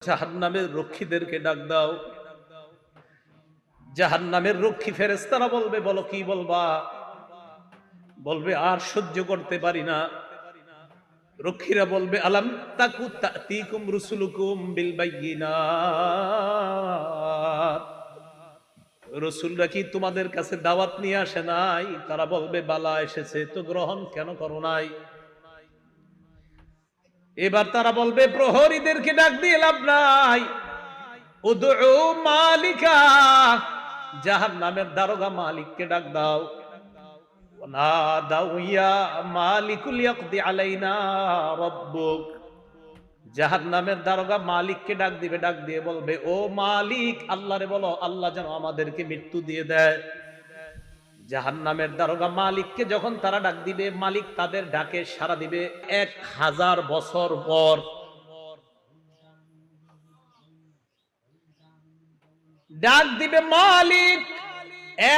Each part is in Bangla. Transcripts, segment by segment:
জাহান্নামের রক্ষীদেরকে ডাক দাও। জাহান্নামের রক্ষী ফেরেশতারা বলবে, বলো কি বলবা? বলবে আর সহ্য করতে পারি না। রক্ষীরা বলবে, আলাম তাকু তাতিকুম রুসুলুকুম বিল বায়িনাত, রসুলরা কি তোমাদের কাছে দাওয়াত নিয়ে আসে নাই? তারা বলবে, বালা এসেছে, তো গ্রহণ কেন করো নাই? এবার তারা বলবে, প্রহরীদেরকে ডাক দিয়ে লাভ নাই, উদউ মালিকা, জাহান্নামের দারোগা মালিককে ডাক দাও। নাদাউ ইয়া মালিকুল ইয়াকদি আলাইনা রাব্বুক, জাহান্নামের দারোগা মালিককে ডাক দিবে, ডাক দিয়ে বলবে, ও মালিক, আল্লাহরে বলো আল্লাহ যেন আমাদেরকে মৃত্যু দিয়ে দেয়। জাহান্নামের দারোগা মালিককে যখন তারা ডাক দিবে, মালিক তাদের ডাকে সাড়া দিবে 1000 বছর পর। ডাক দিবে মালিক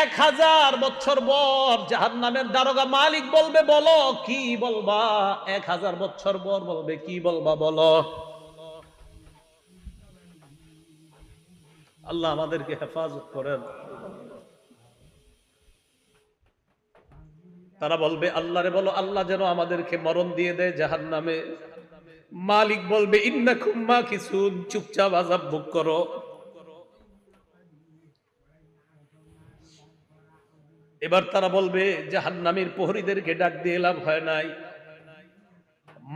1000 বছর পর। জাহান্নামের দারোগা মালিক বলবে, বলো কি বলবা? 1000 বছর পর বলবে, কি বলবা বলো। আল্লাহ আমাদেরকে হেফাজত করেন। তারা বলবে, আল্লাহরে বলো আল্লাহ যেন আমাদেরকে মরণ দিয়ে দেয় জাহান্নামে। মালিক বলবে, ইন্নাকুম মাকিসুন, চুপচাপ আযাব ভোগ করো। এবার তারা বলবে, জাহান্নামের প্রহরীদেরকে ডাক দিয়ে লাভ হয় নাই,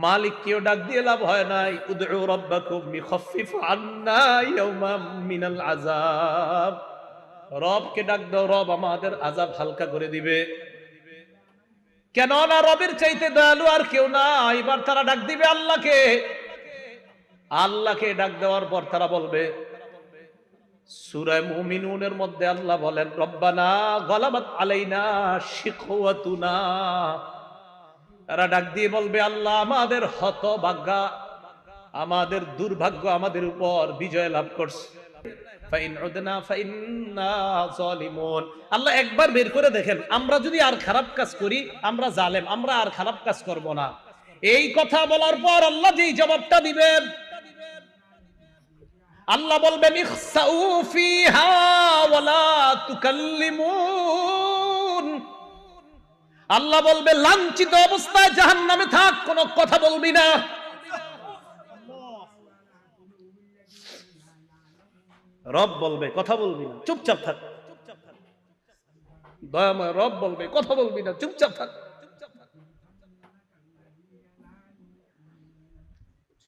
মালিককেও ডাক দিয়ে লাভ হয় নাই। উদউ রাব্বাকুম ইখাফফিফ আন্না ইয়াওমান মিনাল আযাব, রবকে ডাক দাও, রব আমাদের আযাব হালকা করে দিবে। কেন না রবের চাইতে দয়ালু আর কেউ না। এবার তারা ডাক দিবে আল্লাহকে। আল্লাহকে ডাক দেওয়ার পর তারা বলবে, সূরা মুমিনুনের মধ্যে আল্লাহ বলেন, রব্বানা গালাবাত আলাইনা শিকওয়াতুনা, তারা ডাক দিয়ে বলবে, আল্লাহ আমাদের হতভাগ্য, আমাদের দুর্ভাগ্য আমাদের উপর বিজয় লাভ করছে। ফাইন উদনা ফাইন্না যালিমুন, আল্লাহ একবার বের করে দেখেন, আমরা যদি আর খারাপ কাজ করি, আমরা জালেম, আমরা আর খারাপ কাজ করব না। এই কথা বলার পর আল্লাহ যেই জবাবটা দিবেন, আল্লাহ বলবেন, ইখসাউ ফিহা ওয়ালা তুকাল্লিমুন, আল্লাহ বলবে, লাঞ্ছিত অবস্থায় জাহান্নামে থাক, কোনো কথা বলবি না। রব বলবে, কথা বলবি না, চুপচাপ থাক। দয়াময় রব বলবে, কথা বলবি না, চুপচাপ থাক।